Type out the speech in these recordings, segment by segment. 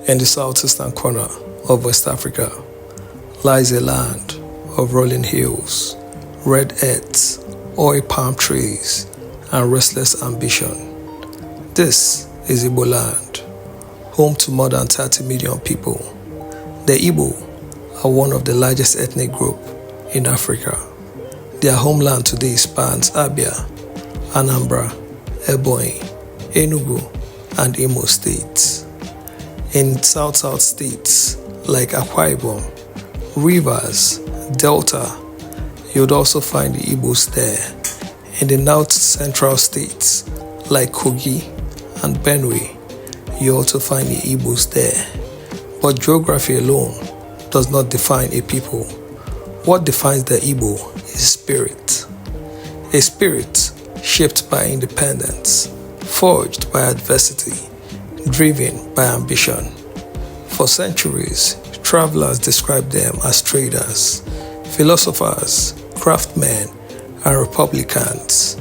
In the southeastern corner of West Africa lies a land of rolling hills, red earth, oil palm trees, and restless ambition. This is Igboland, home to more than 30 million people. The Igbo are one of the largest ethnic groups in Africa. Their homeland today spans Abia, Anambra, Ebonyi, Enugu, and Imo states. In South states like Akwa Ibom, Rivers, Delta, you would also find the Igbos there. In the North Central states like Kogi and Benue, you also find the Igbos there. But geography alone does not define a people. What defines the Igbo is spirit. A spirit shaped by independence, forged by adversity, driven by ambition. For centuries, travelers described them as traders, philosophers, craftsmen, and republicans,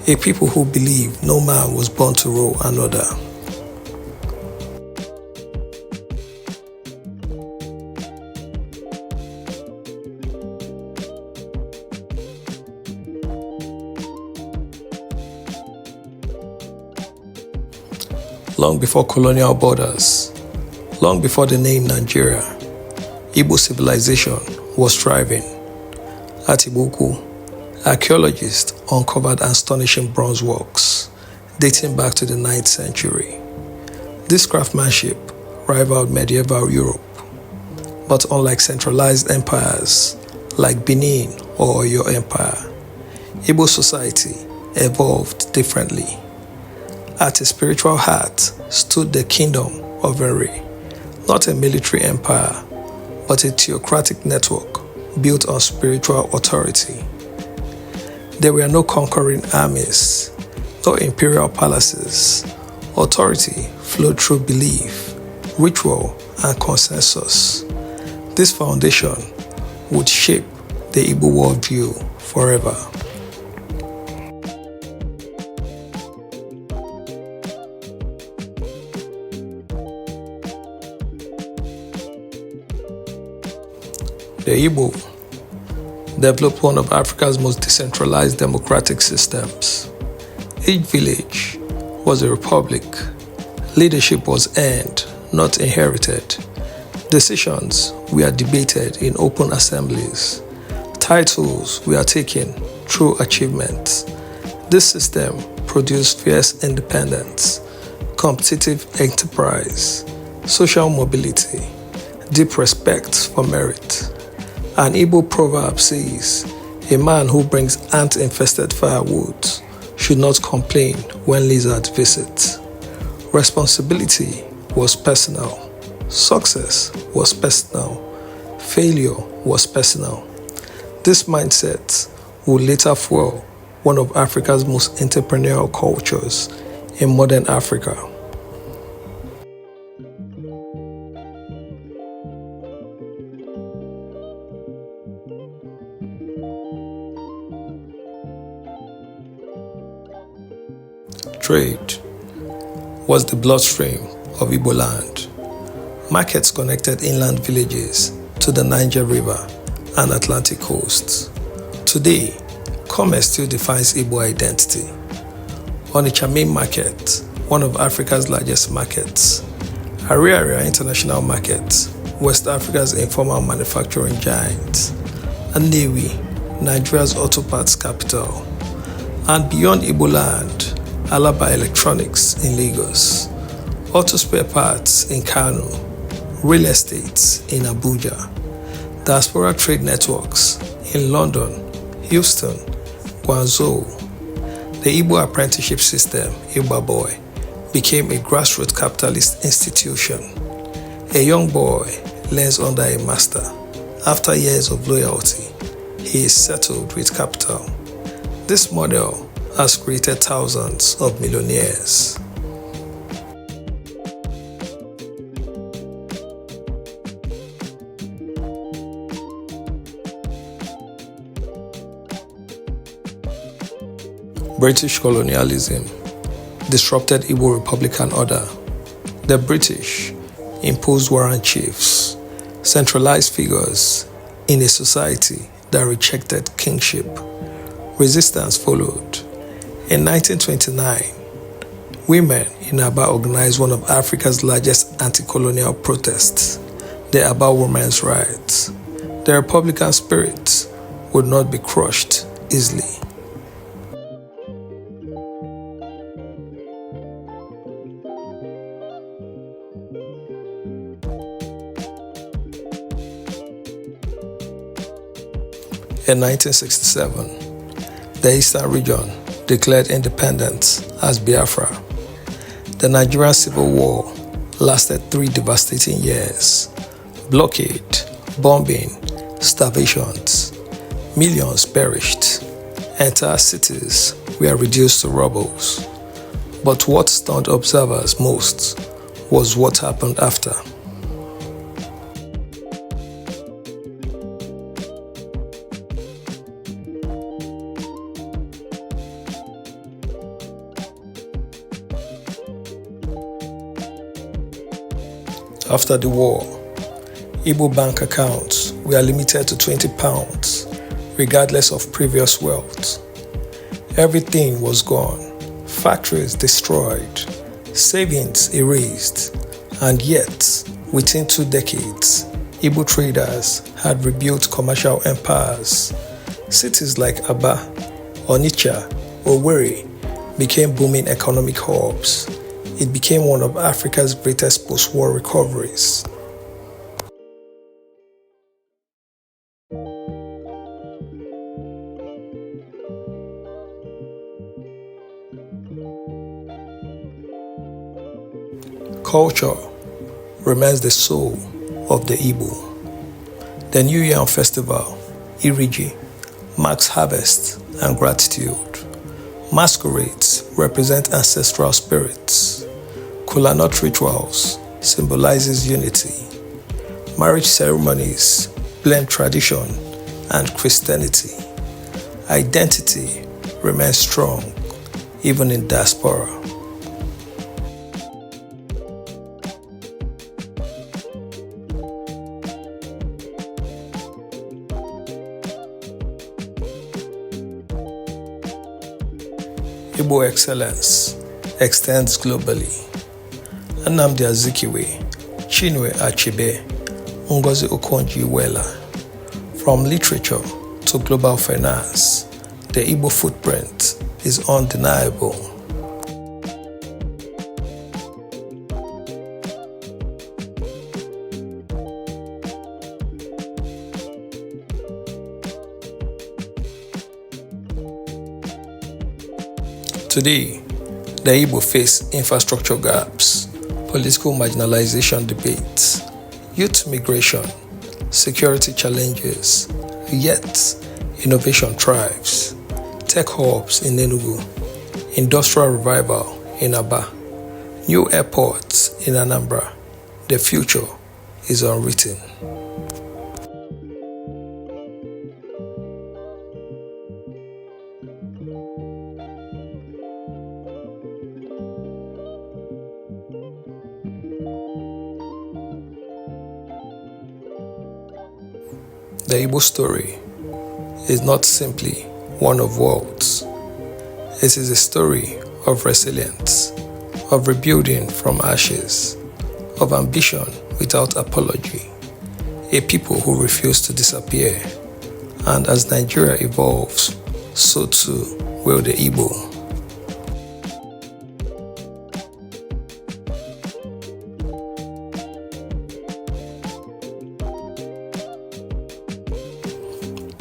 a people who believed no man was born to rule another. Long before colonial borders, long before the name Nigeria, Igbo civilization was thriving. At Ibuku, archaeologists uncovered astonishing bronze works dating back to the 9th century. This craftsmanship rivaled medieval Europe, but unlike centralized empires like Benin or Oyo Empire, Igbo society evolved differently. At its spiritual heart stood the kingdom of Owerri, not a military empire, but a theocratic network built on spiritual authority. There were no conquering armies, no imperial palaces. Authority flowed through belief, ritual, and consensus. This foundation would shape the Igbo worldview forever. The Igbo developed one of Africa's most decentralized democratic systems. Each village was a republic. Leadership was earned, not inherited. Decisions were debated in open assemblies. Titles were taken through achievements. This system produced fierce independence, competitive enterprise, social mobility, deep respect for merit. An Igbo proverb says, "A man who brings ant-infested firewood should not complain when lizards visit." Responsibility was personal. Success was personal. Failure was personal. This mindset would later fuel one of Africa's most entrepreneurial cultures in modern Africa. Trade was the bloodstream of Igboland. Markets connected inland villages to the Niger River and Atlantic coasts. Today, commerce still defines Igbo identity. Onitsha Main Market, one of Africa's largest markets. Owerri International Market, West Africa's informal manufacturing giant. Nnewi, Nigeria's auto parts capital. And beyond Igboland, Alaba Electronics in Lagos, auto spare parts in Kano, real estates in Abuja, diaspora trade networks in London, Houston, Guangzhou. The Igbo apprenticeship system, Igbo Boy, became a grassroots capitalist institution. A young boy learns under a master. After years of loyalty, he is settled with capital. This model has created thousands of millionaires. British colonialism disrupted Igbo republican order. The British imposed warrant chiefs, centralized figures in a society that rejected kingship. Resistance followed. In 1929, women in Aba organized one of Africa's largest anti-colonial protests, the Aba Women's Rights. The Republican spirit would not be crushed easily. In 1967, the Eastern region declared independence as Biafra. The Nigerian Civil War lasted 3 devastating years. Blockade, bombing, starvations. Millions perished. Entire cities were reduced to rubble. But what stunned observers most was what happened after. After the war, Igbo bank accounts were limited to £20, regardless of previous wealth. Everything was gone, factories destroyed, savings erased, and yet, within 2 decades, Igbo traders had rebuilt commercial empires. Cities like Aba, Onitsha, Owerri became booming economic hubs. It became one of Africa's greatest post-war recoveries. Culture remains the soul of the Igbo. The New Yam Festival, Iriji, marks harvest and gratitude. Masquerades represent ancestral spirits. Kola nut rituals symbolizes unity. Marriage ceremonies blend tradition and Christianity. Identity remains strong, even in diaspora. Igbo excellence extends globally. Nnamdi Azikiwe, Chinwe Achebe, Ngozi Okonjo-Iweala. From literature to global finance, the Igbo footprint is undeniable. Today, the Igbo face infrastructure gaps, political marginalization debates, youth migration, security challenges, yet innovation thrives. Tech hubs in Enugu, industrial revival in Aba, new airports in Anambra. The future is unwritten. The Igbo story is not simply one of words. It is a story of resilience, of rebuilding from ashes, of ambition without apology, a people who refuse to disappear. And as Nigeria evolves, so too will the Igbo.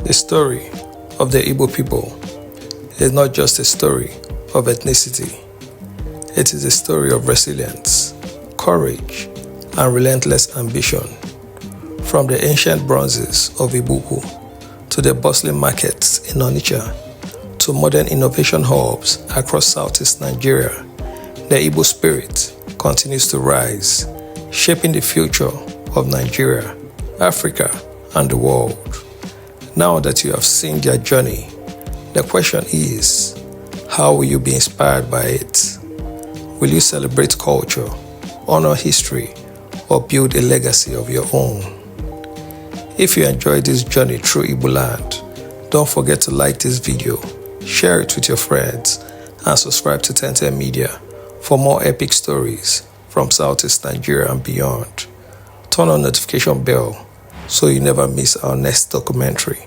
The story of the Igbo people is not just a story of ethnicity. It is a story of resilience, courage, and relentless ambition. From the ancient bronzes of Ibuku to the bustling markets in Onitsha to modern innovation hubs across Southeast Nigeria, the Igbo spirit continues to rise, shaping the future of Nigeria, Africa, and the world. Now that you have seen their journey, the question is, how will you be inspired by it? Will you celebrate culture, honor history, or build a legacy of your own. If you enjoyed this journey through Igboland, don't forget to like this video, share it with your friends, and subscribe to 1010 Media for more epic stories from Southeast Nigeria and beyond. Turn on notification bell so you never miss our next documentary.